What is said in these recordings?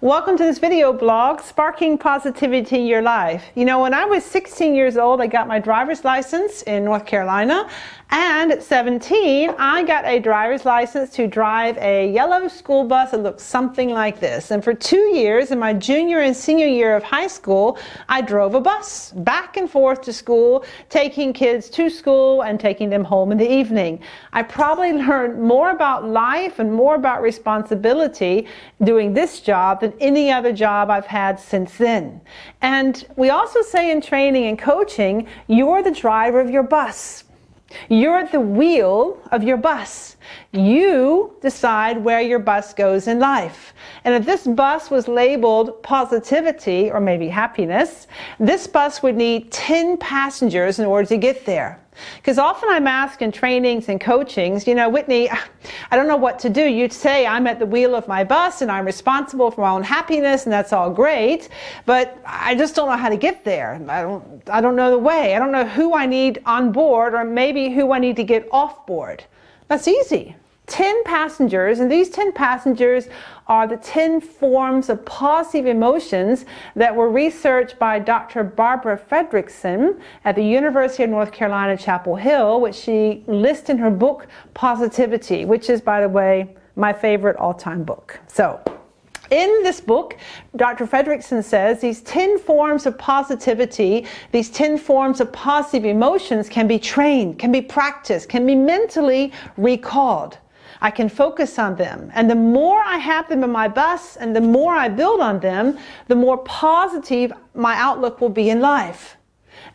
Welcome to this video blog, Sparking Positivity in Your Life. You know, when I was 16 years old, I got my driver's license in North Carolina, and at 17, I got a driver's license to drive a yellow school bus that looked something like this. And for 2 years, in my junior and senior year of high school, I drove a bus back and forth to school, taking kids to school and taking them home in the evening. I probably learned more about life and more about responsibility doing this job than any other job I've had since then. And we also say in training and coaching, you're the driver of your bus. You're at the wheel of your bus. You decide where your bus goes in life. And if this bus was labeled positivity or maybe happiness, this bus would need 10 passengers in order to get there. Because often I'm asked in trainings and coachings, you know, Whitney, I don't know what to do. You'd say I'm at the wheel of my bus and I'm responsible for my own happiness, and that's all great, but I just don't know how to get there. I don't know the way. I don't know who I need on board, or maybe who I need to get off board. That's easy. 10 passengers, and these 10 passengers are the 10 forms of positive emotions that were researched by Dr. Barbara Fredrickson at the University of North Carolina, Chapel Hill, which she lists in her book, Positivity, which is, by the way, my favorite all-time book. So, in this book, Dr. Fredrickson says these 10 forms of positivity, these 10 forms of positive emotions can be trained, can be practiced, can be mentally recalled. I can focus on them. And the more I have them in my bus and the more I build on them, the more positive my outlook will be in life.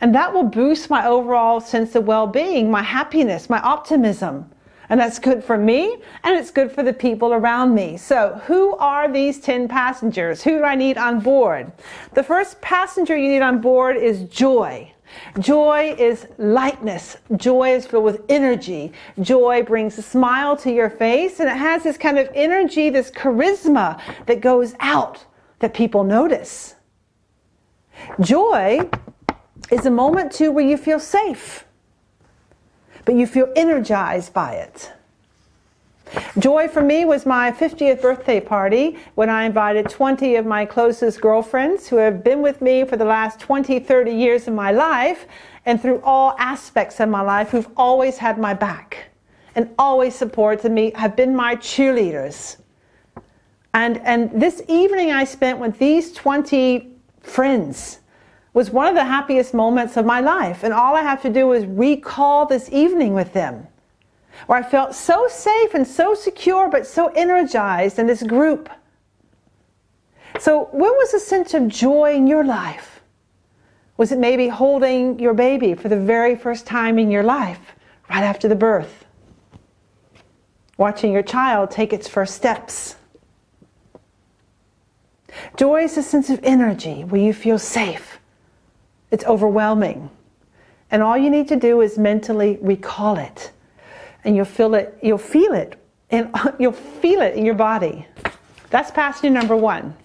And that will boost my overall sense of well-being, my happiness, my optimism. And that's good for me, and it's good for the people around me. So who are these 10 passengers? Who do I need on board? The first passenger you need on board is joy. Joy is lightness. Joy is filled with energy. Joy brings a smile to your face, and it has this kind of energy, this charisma that goes out that people notice. Joy is a moment too where you feel safe, but you feel energized by it. Joy for me was my 50th birthday party when I invited 20 of my closest girlfriends who have been with me for the last 20, 30 years of my life, and through all aspects of my life, who've always had my back and always supported me, have been my cheerleaders. And this evening I spent with these 20 friends was one of the happiest moments of my life. And all I have to do is recall this evening with them, where I felt so safe and so secure, but so energized in this group. So when was a sense of joy in your life? Was it maybe holding your baby for the very first time in your life, right after the birth? Watching your child take its first steps? Joy is a sense of energy where you feel safe. It's overwhelming. And all you need to do is mentally recall it. And you'll feel it, and you'll feel it in your body. That's passenger number one.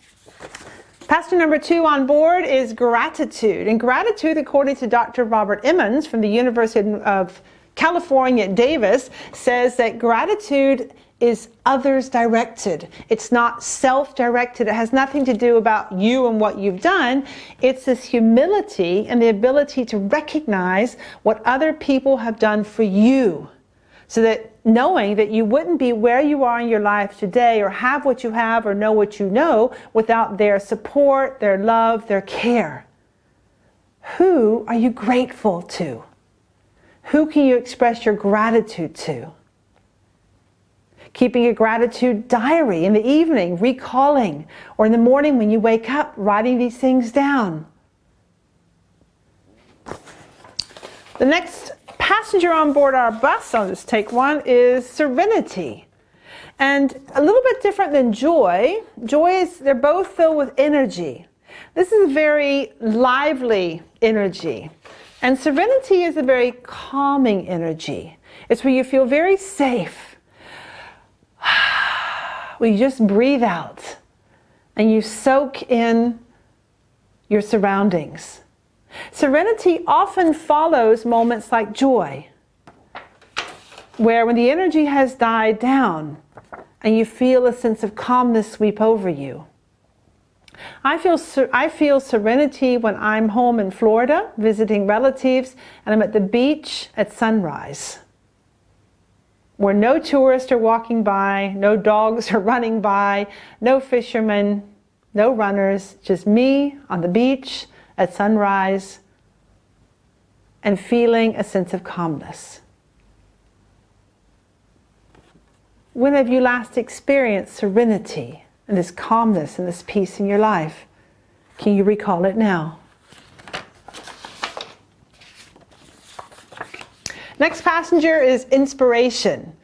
Passenger number two on board is gratitude. And gratitude, according to Dr. Robert Emmons from the University of California at Davis, says that gratitude is others directed. It's not self-directed. It has nothing to do about you and what you've done. It's this humility and the ability to recognize what other people have done for you. So that knowing that you wouldn't be where you are in your life today, or have what you have, or know what you know, without their support, their love, their care. Who are you grateful to? Who can you express your gratitude to? Keeping a gratitude diary in the evening, recalling, or in the morning when you wake up, writing these things down. The next passenger on board our bus, I'll just take one, is serenity. And a little bit different than joy. Joy is, they're both filled with energy. This is a very lively energy. And serenity is a very calming energy. It's where you feel very safe. Where you just breathe out and you soak in your surroundings. Serenity often follows moments like joy, where when the energy has died down and you feel a sense of calmness sweep over you. I feel serenity when I'm home in Florida visiting relatives and I'm at the beach at sunrise, where no tourists are walking by, no dogs are running by, no fishermen, no runners, just me on the beach at sunrise and feeling a sense of calmness. When have you last experienced serenity and this calmness and this peace in your life? Can you recall it now? Next passenger is inspiration.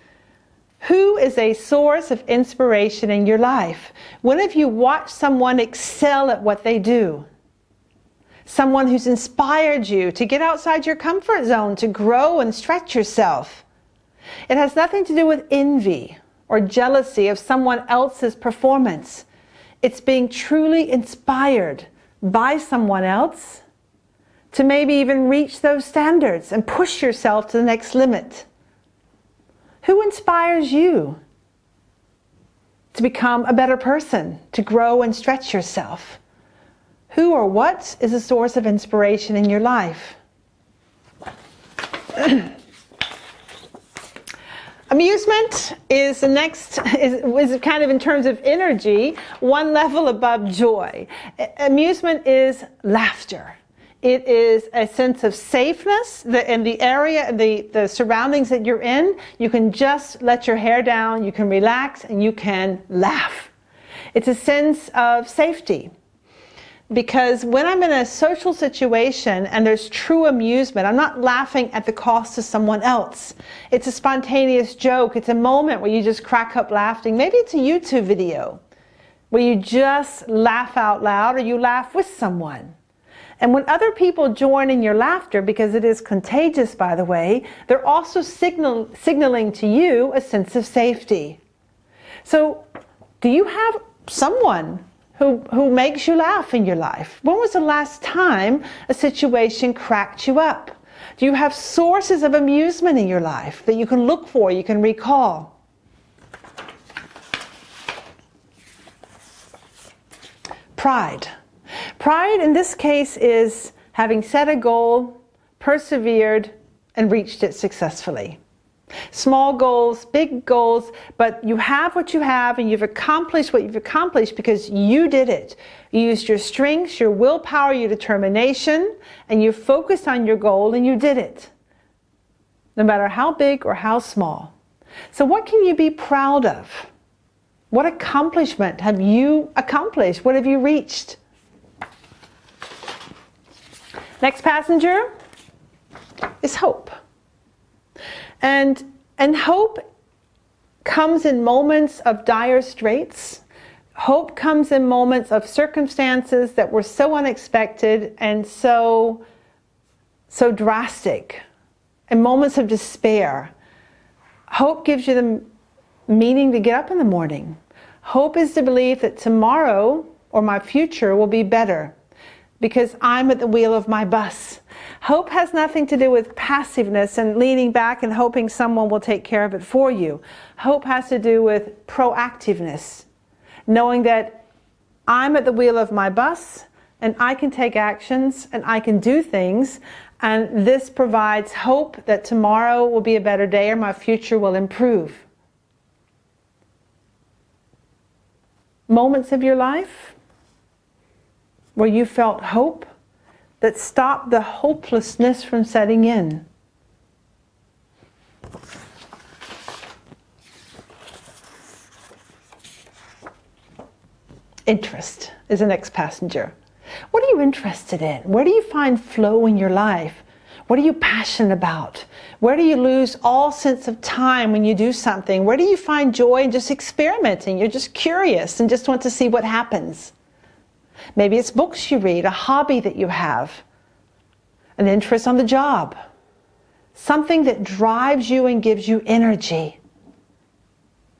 Who is a source of inspiration in your life? When have you watched someone excel at what they do? Someone who's inspired you to get outside your comfort zone, to grow and stretch yourself. It has nothing to do with envy or jealousy of someone else's performance. It's being truly inspired by someone else to maybe even reach those standards and push yourself to the next limit. Who inspires you to become a better person, to grow and stretch yourself? Who or what is a source of inspiration in your life? Amusement is the next, is kind of in terms of energy, one level above joy. Amusement is laughter. It is a sense of safeness in the area, the surroundings that you're in. You can just let your hair down, you can relax, and you can laugh. It's a sense of safety. Because when I'm in a social situation and there's true amusement, I'm not laughing at the cost of someone else. It's a spontaneous joke. It's a moment where you just crack up laughing. Maybe it's a YouTube video where you just laugh out loud or you laugh with someone. And when other people join in your laughter, because it is contagious, by the way, they're also signaling to you a sense of safety. So, do you have someone who makes you laugh in your life? When was the last time a situation cracked you up? Do you have sources of amusement in your life that you can look for, you can recall? Pride. Pride in this case is having set a goal, persevered, and reached it successfully. Small goals, big goals, but you have what you have and you've accomplished what you've accomplished because you did it. You used your strengths, your willpower, your determination, and you focused on your goal and you did it. No matter how big or how small. So what can you be proud of? What accomplishment have you accomplished? What have you reached? Next passenger is hope. And hope comes in moments of dire straits. Hope comes in moments of circumstances that were so unexpected and so drastic, and moments of despair. Hope gives you the meaning to get up in the morning. Hope is the belief that tomorrow or my future will be better because I'm at the wheel of my bus. Hope has nothing to do with passiveness and leaning back and hoping someone will take care of it for you. Hope has to do with proactiveness, knowing that I'm at the wheel of my bus and I can take actions and I can do things, and this provides hope that tomorrow will be a better day or my future will improve. Moments of your life where you felt hope that stopped the hopelessness from setting in. Interest is the next passenger. What are you interested in? Where do you find flow in your life? What are you passionate about? Where do you lose all sense of time when you do something? Where do you find joy in just experimenting? You're just curious and just want to see what happens. Maybe it's books you read, a hobby that you have, an interest on the job, something that drives you and gives you energy.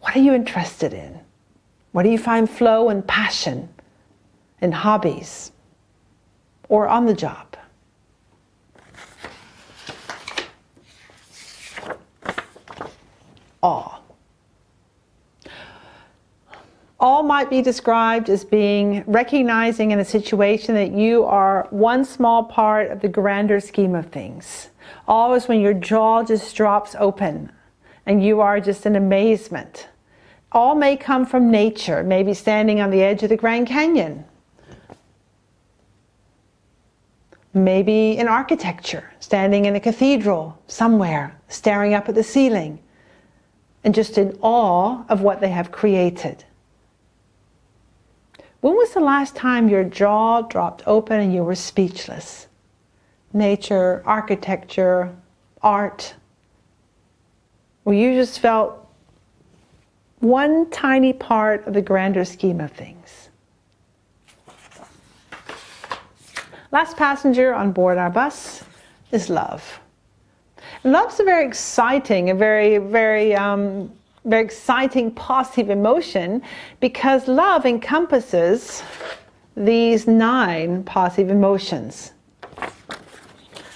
What are you interested in? Where do you find flow and passion in hobbies or on the job? Awe. All might be described as being recognizing in a situation that you are one small part of the grander scheme of things. All is when your jaw just drops open and you are just in amazement. All may come from nature, maybe standing on the edge of the Grand Canyon. Maybe in architecture, standing in a cathedral somewhere, staring up at the ceiling, and just in awe of what they have created. When was the last time your jaw dropped open and you were speechless? Nature, architecture, art, where you just felt one tiny part of the grander scheme of things. Last passenger on board our bus is love. Love's a very exciting, a very exciting, positive emotion, because love encompasses these 9 positive emotions.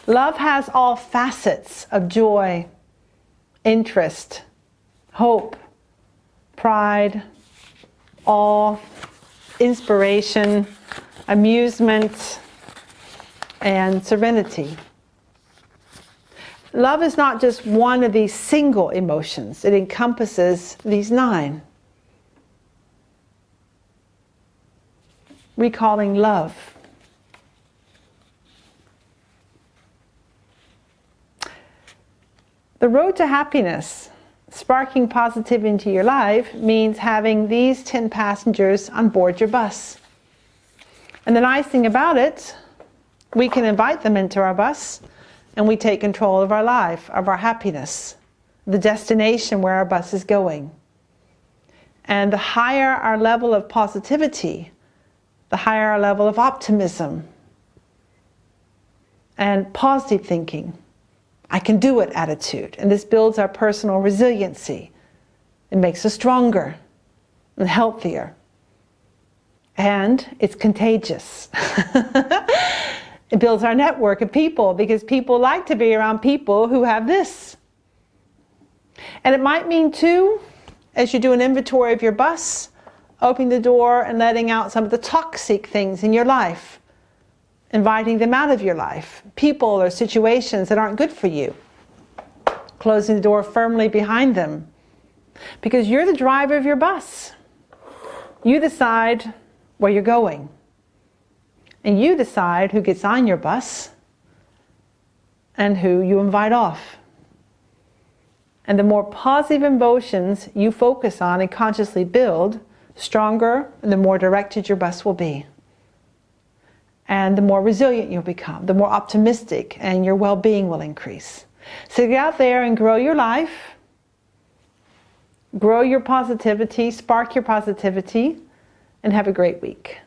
Love has all facets of joy, interest, hope, pride, awe, inspiration, amusement, and serenity. Love is not just one of these single emotions. It encompasses these 9. Recalling love. The road to happiness, sparking positivity into your life, means having these 10 passengers on board your bus. And the nice thing about it, we can invite them into our bus, and we take control of our life, of our happiness, the destination where our bus is going. And the higher our level of positivity, the higher our level of optimism and positive thinking, I can do it attitude. And this builds our personal resiliency. It makes us stronger and healthier. And it's contagious. It builds our network of people, because people like to be around people who have this. And it might mean too, as you do an inventory of your bus, opening the door and letting out some of the toxic things in your life, inviting them out of your life, people or situations that aren't good for you, closing the door firmly behind them, because you're the driver of your bus. You decide where you're going. And you decide who gets on your bus and who you invite off. And the more positive emotions you focus on and consciously build, stronger and the more directed your bus will be. And the more resilient you'll become, the more optimistic, and your well-being will increase. So get out there and grow your life, grow your positivity, spark your positivity, and have a great week.